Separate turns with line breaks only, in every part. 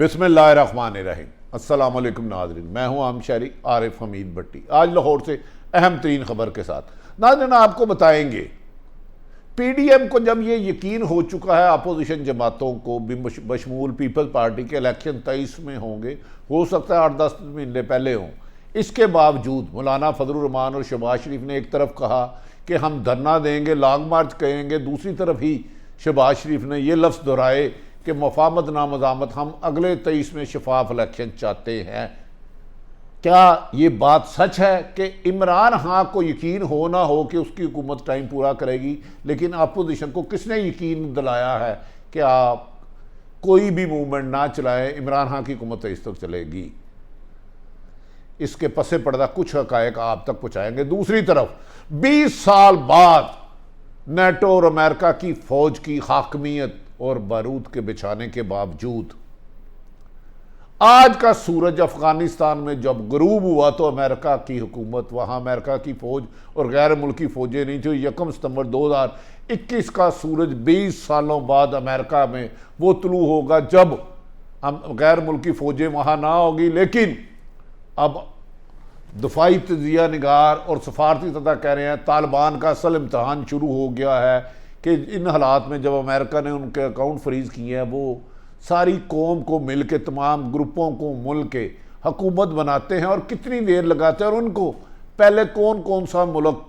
बिस्मिल्लाहिर्रहमानिर्रहीम। अस्सलाम वालेकुम नाज़रीन, मैं हूं आम शहरी आरिफ हमीद भट्टी। आज लाहौर से अहम तरीन खबर के साथ नाज़रीन आपको बताएंगे पीडीएम को जब ये यकीन हो चुका है अपोजिशन जमातों को बशमूल पीपल्स पार्टी के इलेक्शन 23 में होंगे, हो सकता है 8-10 महीने पहले हों, इसके बावजूद मौलाना फजलुर रहमान और शहबाज शरीफ ने एक तरफ कहा कि हम धरना देंगे, लॉन्ग मार्च करेंगे, दूसरी तरफ ही शहबाज शरीफ ने ये लफ्ज़ दोहराए कि मफामत ना मज़ामत, हम अगले 23 में शफाफ इलेक्शन चाहते हैं। क्या ये बात सच है कि इमरान खान को यकीन हो ना हो कि उसकी हुकूमत टाइम पूरा करेगी, लेकिन अपोजिशन को किसने यकीन दिलाया है कि आप कोई भी मूवमेंट ना चलाएं, इमरान खान की हुकूमत इस तक चलेगी? इसके पसे पर्दा कुछ हकायक आप तक पहुँचाएंगे। दूसरी तरफ 20 साल बाद नेटो और अमेरिका की फौज की हाकमियत और बारूद के बिछाने के बावजूद आज का सूरज अफगानिस्तान में जब गरूब हुआ तो अमेरिका की हुकूमत, वहाँ अमेरिका की फ़ौज और गैर मुल्की फ़ौजें नहीं थी। 1 सितंबर 2021 का सूरज 20 सालों बाद अमेरिका में वो तुलू होगा जब गैर मुल्की फ़ौजें वहाँ ना होगी। लेकिन अब दफाई तजिया निगार और सफारती सतह कह रहे हैं तालिबान का असल इम्तहान शुरू हो गया है कि इन हालात में जब अमेरिका ने उनके अकाउंट फ्रीज़ किए हैं, वो सारी कौम को मिल के, तमाम ग्रुपों को मिल के हुकूमत बनाते हैं और कितनी देर लगाते हैं, और उनको पहले कौन कौन सा मुल्क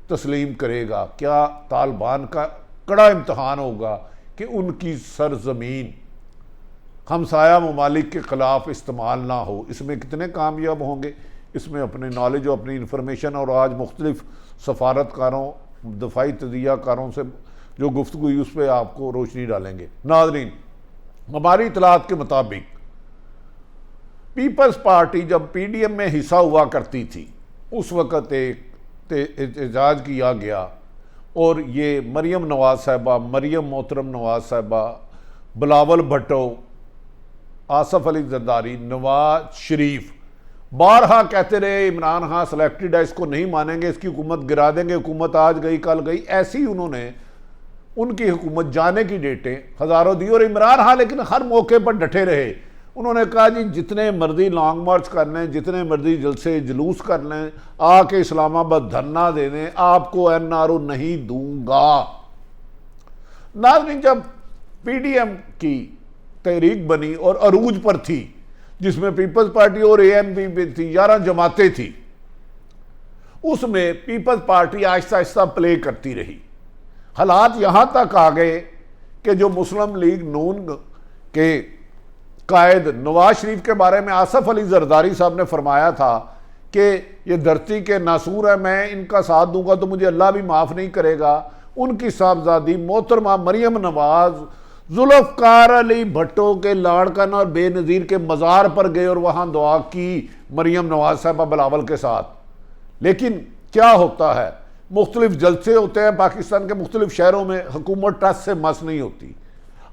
तस्लीम करेगा? क्या तालिबान का कड़ा इम्तहान होगा कि उनकी सरजमीन हमसाया ममालिक के ख़िलाफ़ इस्तेमाल ना हो? इसमें कितने कामयाब होंगे? इसमें अपने नॉलेज और अपनी इन्फॉर्मेशन और आज मुख्तलिफ सफारतकारों, दफाई तजियाकारों से जो गुफ्तगू हुई उस पर आपको रोशनी डालेंगे। नाज़रीन, हमारी इतलात के मुताबिक पीपल्स पार्टी जब पीडीएम में हिस्सा हुआ करती थी उस वक़्त एक एहतजाज किया गया और ये मरियम नवाज़ साहिबा, मरियम मोहतरम नवाज़ साहिबा, बिलावल भुट्टो, आसफ अली जरदारी, नवाज शरीफ बारहा कहते रहे इमरान खान सेलेक्टेड है, इसको नहीं मानेंगे, इसकी हुकूमत गिरा देंगे, हुकूमत आज गई कल गई। ऐसी ही उन्होंने उनकी हुकूमत जाने की डेटें हज़ारों दी और इमरान खान लेकिन हर मौके पर डटे रहे। उन्होंने कहा जी जितने मर्जी लॉन्ग मार्च कर लें, जितने मर्जी जलसे जुलूस कर लें, आके इस्लामाबाद धरना दे दें, आपको एनआरओ नहीं दूंगा। नाज़रीन, जब पीडीएम की तहरीक बनी और अरूज पर थी, जिसमें पीपल्स पार्टी और एएनपी भी थी, 11 जमातें थी, उसमें peoples party Aahista Aahista play करती रही। हालात यहाँ तक आ गए कि जो मुस्लिम लीग नून के कायद नवाज शरीफ के बारे में आसफ अली जरदारी साहब ने फरमाया था कि ये धरती के नासूर है, मैं इनका साथ दूंगा तो मुझे अल्लाह भी माफ़ नहीं करेगा। उनकी साहबजादी मोहतरमा मरियम नवाज जुल्फ़कार अली भुट्टो के लाड़कन और बेनज़ीर के मज़ार पर गए और वहाँ दुआ की मरियम नवाज साहबा बिलावल के साथ। लेकिन क्या होता है, मुख्तलिफ जलसे होते हैं पाकिस्तान के मुख्तलिफ शहरों में, हुकूमत टस से मस नहीं होती,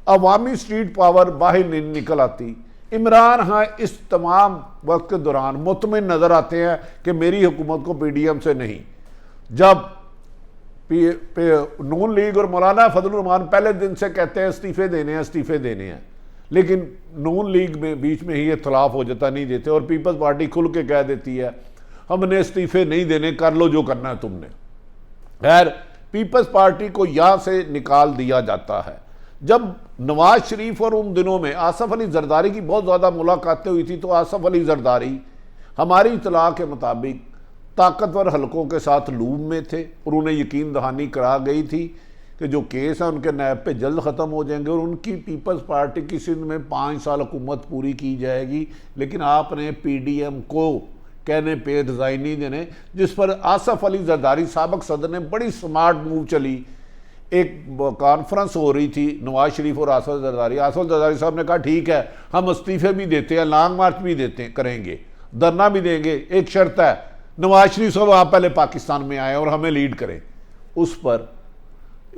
अवामी स्ट्रीट पावर बाहर नहीं निकल आती। इमरान खान इस तमाम वक्त के दौरान मुतमिन नज़र आते हैं कि मेरी हुकूमत को पीडीएम से नहीं। जब नून लीग और मौलाना फजलुर रहमान पहले दिन से कहते हैं इस्तीफ़े देने हैं, इस्तीफ़े देने हैं, लेकिन नून लीग में बीच में ही इख्तलाफ हो जाता, नहीं देते, और पीपल्स पार्टी खुल के कह देती है हमने इस्तीफ़े नहीं देने, कर लो जो करना है तुमने। खैर, पीपल्स पार्टी को यहाँ से निकाल दिया जाता है। जब नवाज शरीफ और उन दिनों में आसफ अली जरदारी की बहुत ज़्यादा मुलाकातें हुई थी, तो आसफ अली जरदारी हमारी इतला के मुताबिक ताकतवर हलकों के साथ लूम में थे और उन्हें यकीन दहानी करा गई थी कि जो केस हैं उनके नैब पे जल्द ख़त्म हो जाएंगे और उनकी पीपल्स पार्टी की सिंध में 5 साल हुकूमत पूरी की जाएगी। लेकिन आपने पीडीएम को कहने पे रिज़ाइन नहीं देने, जिस पर आसफ अली जरदारी साबिक़ सदर ने बड़ी स्मार्ट मूव चली। एक कॉन्फ्रेंस हो रही थी नवाज शरीफ और आसफ जरदारी साहब ने कहा ठीक है हम इस्तीफ़े भी देते हैं, लॉन्ग मार्च भी देते करेंगे, धरना भी देंगे, एक शर्त है नवाज शरीफ साहब आप पहले पाकिस्तान में आए और हमें लीड करें। उस पर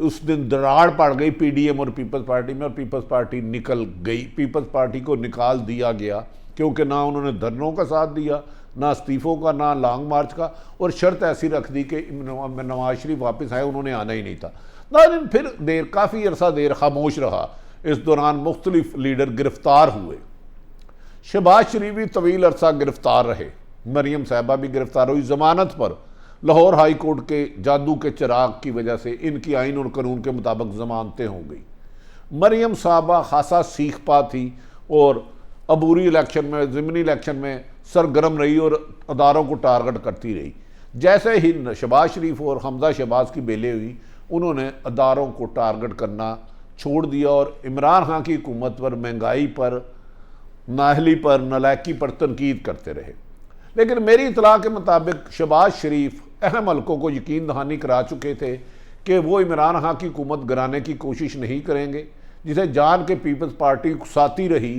उस दिन दरार पड़ गई पीडीएम और पीपल्स पार्टी में और पीपल्स पार्टी निकल गई। पीपल्स पार्टी को निकाल दिया गया क्योंकि ना उन्होंने धरनों का साथ दिया, ना इस्तीफ़ों का, ना लॉन्ग मार्च का, और शर्त ऐसी रख दी कि नवाज शरीफ वापस आए, उन्होंने आना ही नहीं था। लेकिन फिर काफ़ी अरसा देर खामोश रहा। इस दौरान मुख्तलिफ लीडर गिरफ्तार हुए शहबाज शरीफ भी तवील अरसा गिरफ्तार रहे, मरियम साहबा भी गिरफ्तार हुई जमानत पर। लाहौर हाई कोर्ट के जादू के चिराग की वजह से इनकी आइन और कानून के मुताबिक जमानतें हो गई। मरियम साहबा खासा सीख पा थी और अबूरी इलेक्शन में, ज़िमनी इलेक्शन में सरगर्म रही और अदारों को टारगेट करती रही। जैसे ही शहबाज शरीफ और हमजा शहबाज की बेले हुई, उन्होंने अदारों को टारगेट करना छोड़ दिया और इमरान खान की हुकूमत पर, महंगाई पर, नाहली पर, नलायकी पर तनकीद करते रहे। लेकिन मेरी इतला के मुताबिक शहबाज शरीफ अहम हलकों को यकीन दहानी करा चुके थे कि वो इमरान खान की हुकूमत गिराने की कोशिश नहीं करेंगे, जिसे जान के पीपल्स पार्टी उकसाती रही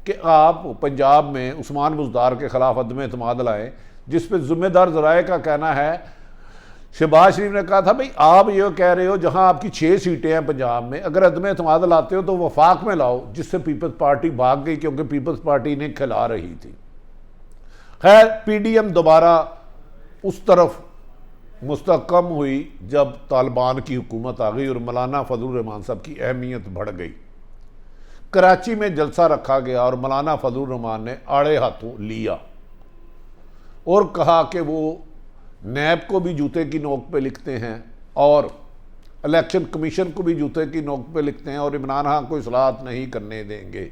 कि आप पंजाब में उस्मान बुज़दार के खिलाफ अदम एतमाद लाएँ, जिस पर ज़िम्मेदार ज़राए का कहना है, शहबाज शरीफ ने कहा था भाई आप ये कह रहे हो जहां आपकी 6 सीटें हैं पंजाब में, अगर अदम एतमाद लाते हो तो वफाक में लाओ, जिससे पीपल्स पार्टी भाग गई क्योंकि पीपल्स पार्टी ने खिला रही थी। खैर पीडीएम दोबारा उस तरफ मुस्तकम हुई जब तालिबान की हुकूमत आ गई और मौलाना फजलुर रहमान साहब की अहमियत बढ़ गई। कराची में जलसा रखा गया और मौलाना फजलुर रहमान ने आड़े हाथों लिया और कहा कि वो नैब को भी जूते की नोक पे लिखते हैं और इलेक्शन कमीशन को भी जूते की नोक पे लिखते हैं और इमरान खान को इस्लाहत नहीं करने देंगे।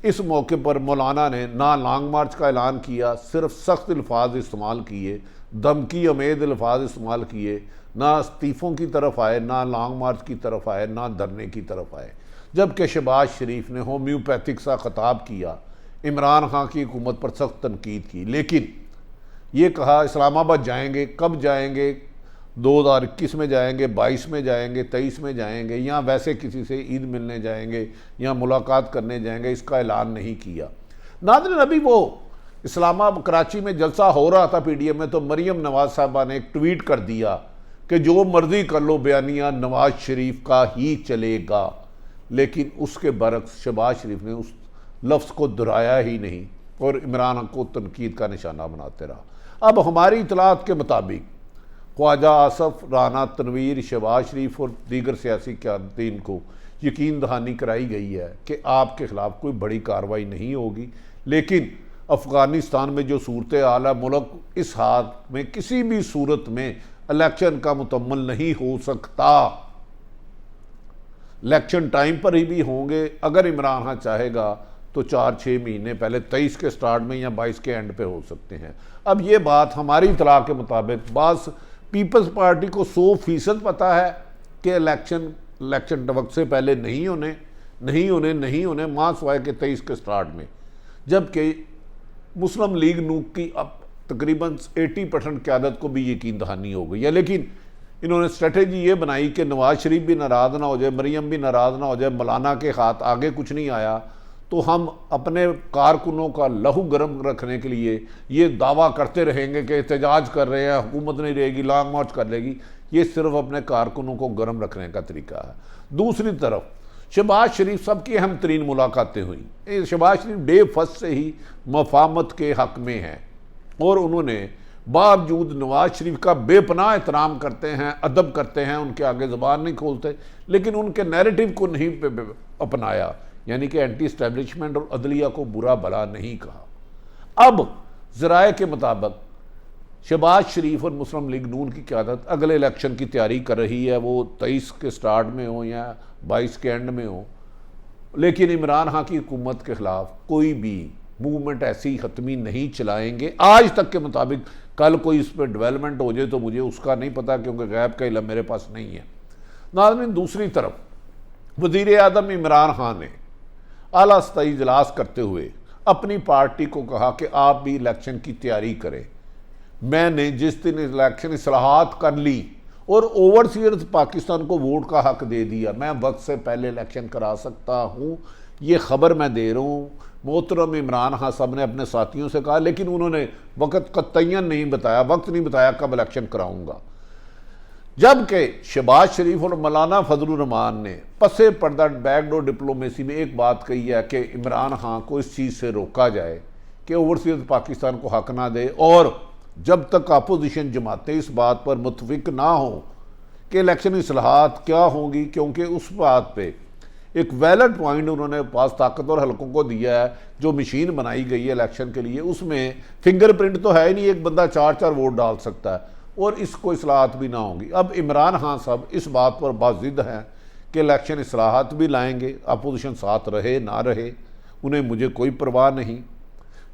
इस मौके पर मौलाना ने ना लॉन्ग मार्च का ऐलान किया, सिर्फ सख्त अल्फाज इस्तेमाल किए, धमकी उम्मीद अल्फाज इस्तेमाल किए, ना इस्तीफ़ों की तरफ आए, ना लॉन्ग मार्च की तरफ आए, ना धरने की तरफ आए। जबकि शहबाज शरीफ ने होम्योपैथिक सा खिताब किया, इमरान खान की हुकूमत पर सख्त तनकीद की, लेकिन ये कहा इस्लामाबाद जाएंगे, कब जाएंगे, 2021 में जाएंगे, 22 में जाएंगे, 23 में जाएंगे, या वैसे किसी से ईद मिलने जाएंगे या मुलाकात करने जाएंगे, इसका ऐलान नहीं किया। नाज़रीन अभी वो इस्लामाबाद कराची में जलसा हो रहा था पीडीएम में, तो मरियम नवाज साहबा ने एक ट्वीट कर दिया कि जो मर्जी कर लो बयानिया नवाज शरीफ का ही चलेगा, लेकिन उसके बरक्स शहबाज शरीफ ने उस लफ्ज़ को दोहराया ही नहीं और इमरान को तनकीद का निशाना बनाते रहा। अब हमारी इतलात के मुताबिक ख्वाजा आसफ, राना तनवीर, शहबाज शरीफ और दीगर सियासी क़यादीन को यकीन दहानी कराई गई है कि आपके ख़िलाफ़ कोई बड़ी कार्रवाई नहीं होगी, लेकिन अफ़गानिस्तान में जो सूरत हाल है, मुल्क इस हाल में किसी भी सूरत में इलेक्शन का मुकम्मल नहीं हो सकता। इलेक्शन टाइम पर ही भी होंगे, अगर इमरान खान चाहेगा तो 4-6 महीने पहले 23 के स्टार्ट में या 22 के एंड पे हो सकते हैं। अब ये बात हमारी इतला के मुताबिक बास पीपल्स पार्टी को 100% पता है कि इलेक्शन वक्त से पहले नहीं होने मां सवाए के 23 के स्टार्ट में, जबकि मुस्लिम लीग नूक की अब तकरीबन 80% क़यादत को भी यकीन दहानी हो गई है। लेकिन इन्होंने स्ट्रेटेजी ये बनाई कि नवाज शरीफ भी नाराज़ ना हो जाए, मरियम भी नाराज़ ना हो जाए, मौलाना के हाथ आगे कुछ नहीं आया तो हम अपने कारकुनों का लहू गर्म रखने के लिए ये दावा करते रहेंगे कि एहतजाज कर रहे हैं, हुकूमत नहीं रहेगी, लॉन्ग मार्च कर लेगी। ये सिर्फ अपने कारकुनों को गर्म रखने का तरीका है। दूसरी तरफ शहबाज शरीफ सबकी अहम तरीन मुलाकातें हुई। शहबाज शरीफ डे फर्स्ट से ही मफामत के हक में हैं और उन्होंने बावजूद नवाज शरीफ का बेपनाह एहतराम करते हैं, अदब करते हैं, उनके आगे ज़बान नहीं खोलते, लेकिन उनके नैरेटिव को नहीं अपनाया, यानी कि एंटी इस्टेब्लिशमेंट और अदलिया को बुरा भला नहीं कहा। अब ज़राए के मुताबिक शहबाज शरीफ और मुस्लिम लीग नून की क़यादत अगले इलेक्शन की तैयारी कर रही है, वो 23 के स्टार्ट में हो या 22 के एंड में हो, लेकिन इमरान खान की हुकूमत के ख़िलाफ़ कोई भी मूवमेंट ऐसी ख़त्मी नहीं चलाएंगे आज तक के मुताबिक। कल कोई इस पर डेवलपमेंट हो जाए तो मुझे उसका नहीं पता, क्योंकि गैब का इल्म मेरे पास नहीं है। नाज़रीन दूसरी तरफ वज़ीर आज़म इमरान खान ने आला सतही इजलास करते हुए अपनी पार्टी को कहा कि आप भी इलेक्शन की तैयारी करें। मैंने जिस दिन इलेक्शन इस्लाहात कर ली और ओवरसीयर्स पाकिस्तान को वोट का हक दे दिया, मैं वक्त से पहले इलेक्शन करा सकता हूँ, ये खबर मैं दे रहा हूँ। मोहतरम इमरान खान साहब ने अपने साथियों से कहा, लेकिन उन्होंने वक्त कतईयन नहीं बताया, वक्त नहीं बताया कब इलेक्शन कराऊंगा। जबकि शहबाज शरीफ और मौलाना फजलुर रहमान ने पसे पर्दा बैकडोर डिप्लोमेसी में एक बात कही है कि इमरान खान को इस चीज़ से रोका जाए कि ओवरसीज पाकिस्तान को हक ना दे, और जब तक अपोजिशन जमातें इस बात पर मुतफिक ना हो कि इलेक्शन इस्लाहात क्या होंगी, क्योंकि उस बात पे एक वैलिड पॉइंट उन्होंने पास ताकतवर हलकों को दिया है। जो मशीन बनाई गई है इलेक्शन के लिए, उसमें फिंगरप्रिंट तो है ही नहीं, एक बंदा 4-4 वोट डाल सकता है, और इसको इस्लाहत भी ना होंगी। अब इमरान खान साहब इस बात पर बाजिद हैं कि इलेक्शन इस्लाहत भी लाएंगे, अपोजिशन साथ रहे ना रहे उन्हें मुझे कोई परवाह नहीं।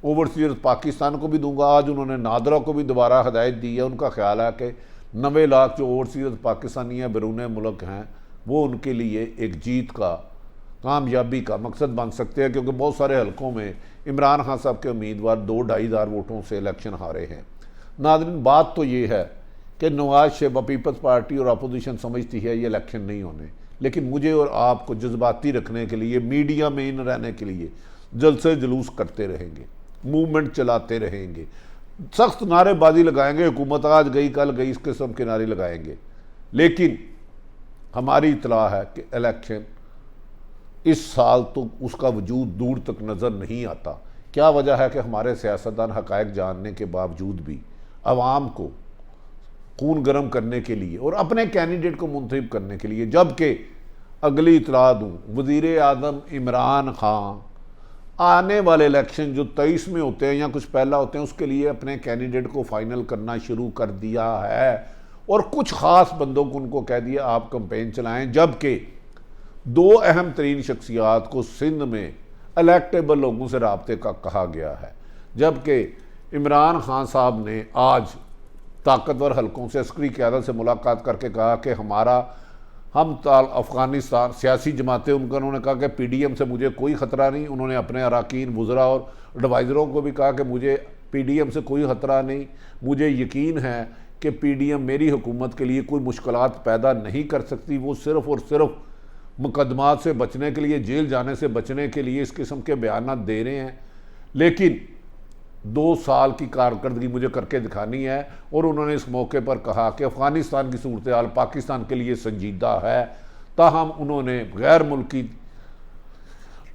ओवरसीज पाकिस्तान को भी दूंगा। आज उन्होंने नादरा को भी दोबारा हदायत दी है। उनका ख्याल है कि 90 लाख जो ओवरसीज पाकिस्तानी या बैरून मुल्क हैं वो उनके लिए एक जीत का, कामयाबी का मकसद बन सकते हैं, क्योंकि बहुत सारे हलकों में इमरान खान साहब के उम्मीदवार 2-2.5 हज़ार वोटों से इलेक्शन हारे हैं। नाज़रीन, बात तो ये है कि नवाज शरीफ पीपल्स पार्टी और अपोजिशन समझती है ये इलेक्शन नहीं होने, लेकिन मुझे और आपको जज्बाती रखने के लिए, मीडिया में इन रहने के लिए जलसे जुलूस करते रहेंगे, मूवमेंट चलाते रहेंगे, सख्त नारेबाजी लगाएंगे, हुकूमत आज गई कल गई इस किस्म के नारे लगाएंगे। लेकिन हमारी इतला है कि इलेक्शन इस साल तो उसका वजूद दूर तक नज़र नहीं आता। क्या वजह है कि हमारे सियासतदान हक़ाइक़ जानने के बावजूद भी अवाम को खून गर्म करने के लिए और अपने कैंडिडेट को मुंतखब करने के लिए, जबकि अगली इतला दूँ, वज़ीर आज़म इमरान खान आने वाले इलेक्शन जो 23 में होते हैं या कुछ पहला होते हैं उसके लिए अपने कैंडिडेट को फाइनल करना शुरू कर दिया है, और कुछ ख़ास बंदों को उनको कह दिया आप कैंपेन चलाएं। जबकि 2 अहम तरीन शख्सियात को सिंध में इलेक्टेबल लोगों से राब्ते का कहा गया है, जबकि इमरान खान साहब ने आज ताकतवर हलकों से अस्करी क़यादत से मुलाकात करके कहा कि हम अफ़गानिस्तान सियासी जमातें, उन्होंने कहा कि PDM से मुझे कोई ख़तरा नहीं। उन्होंने अपने अरकान वज़रा और एडवाइज़रों को भी कहा कि मुझे PDM से कोई ख़तरा नहीं, मुझे यकीन है कि PDM मेरी हुकूमत के लिए कोई मुश्किलात पैदा नहीं कर सकती। वो सिर्फ़ और सिर्फ मुकदमात से बचने के लिए, जेल जाने से बचने के लिए इस किस्म के बयान दे रहे हैं, लेकिन 2 साल की कारकर्दगी मुझे करके दिखानी है। और उन्होंने इस मौके पर कहा कि अफ़गानिस्तान की सूरत हाल पाकिस्तान के लिए संजीदा है। ताहम उन्होंने गैर मुल्की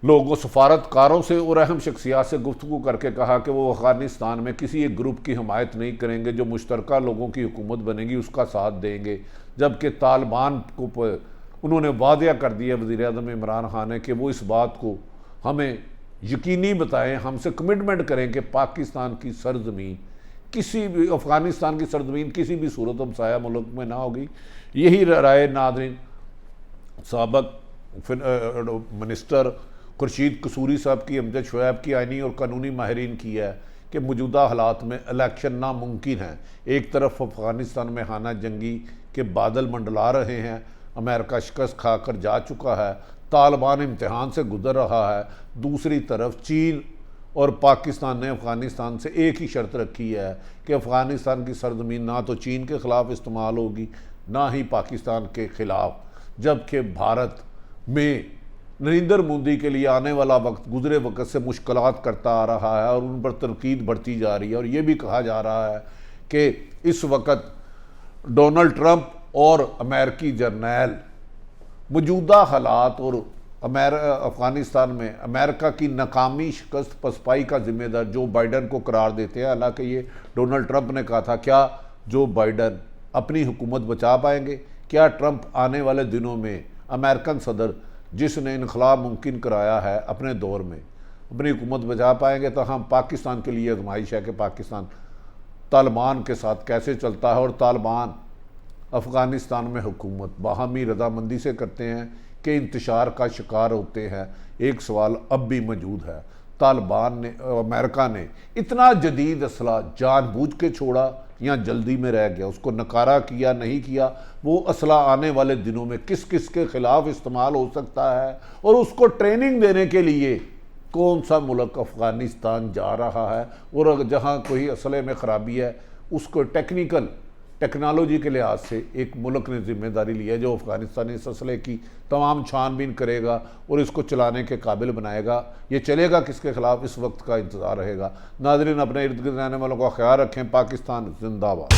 लोगों, सफारतकारों से और अहम शख्सियात से गुफ्तगू करके कहा कि वो अफ़गानिस्तान में किसी एक ग्रुप की हमायत नहीं करेंगे, जो मुश्तरका लोगों की हुकूमत बनेगी उसका साथ देंगे। जबकि तालिबान को उन्होंने वादा कर दिया वज़ीर आज़म इमरान खान ने कि वो इस बात को हमें यकीनी बताएं, हमसे कमिटमेंट करें कि पाकिस्तान की सरजमीन किसी भी, अफ़गानिस्तान की सरजमीन किसी भी सूरत हमसाया मुल्क में ना होगी। यही राय नाज़रीन साबिक़ मिनिस्टर खुर्शीद कसूरी साहब की, अमजद शुएब की, आइनी और कानूनी माहिरीन की है कि मौजूदा हालात में इलेक्शन नामुमकिन है। एक तरफ अफ़गानिस्तान में खाना जंगी के बादल मंडला रहे हैं, अमेरिका शिकस्त खाकर जा चुका है, तालिबान इम्तिहान से गुजर रहा है, दूसरी तरफ चीन और पाकिस्तान ने अफ़गानिस्तान से एक ही शर्त रखी है कि अफ़गानिस्तान की सरजमीन ना तो चीन के ख़िलाफ़ इस्तेमाल होगी ना ही पाकिस्तान के ख़िलाफ़। जबकि भारत में नरेंद्र मोदी के लिए आने वाला वक्त गुजरे वक्त से मुश्किलात करता आ रहा है और उन पर तनकीद बढ़ती जा रही है। और ये भी कहा जा रहा है कि इस वक्त डोनाल्ड ट्रंप और अमेरिकी जर्नैल मौजूदा हालात और अफ़गानिस्तान में अमेरिका की नाकामी, शिकस्त, पसपाई का जिम्मेदार जो बाइडन को करार देते हैं। हालांकि ये डोनाल्ड ट्रंप ने कहा था, क्या जो बाइडन अपनी हुकूमत बचा पाएंगे? क्या ट्रंप आने वाले दिनों में अमेरिकन सदर जिसने इनकलाब मुमकिन कराया है अपने दौर में, अपनी हुकूमत बचा पाएंगे? तो हम पाकिस्तान के लिए आजमाइश है कि पाकिस्तान तालिबान के साथ कैसे चलता है, और तालिबान अफ़गानिस्तान में हुकूमत बाहमी रजामंदी से करते हैं कि इंतशार का शिकार होते हैं। एक सवाल अब भी मौजूद है, तालिबान ने, अमेरिका ने इतना जदीद असला जानबूझ के छोड़ा या जल्दी में रह गया? उसको नकारा किया नहीं किया? वो असला आने वाले दिनों में किस किस के ख़िलाफ़ इस्तेमाल हो सकता है, और उसको ट्रेनिंग देने के लिए कौन सा मुल्क अफ़गानिस्तान जा रहा है? और जहाँ कोई असले में ख़राबी है उसको टेक्नोलॉजी के लिहाज से एक मुल्क ने जिम्मेदारी ली है जो अफ़गानिस्तान इस असले की तमाम छानबीन करेगा और इसको चलाने के काबिल बनाएगा। ये चलेगा किसके ख़िलाफ़, इस वक्त का इंतज़ार रहेगा। नाज़रीन, अपने इर्द गिर्द रहने वालों का ख्याल रखें। पाकिस्तान जिंदाबाद।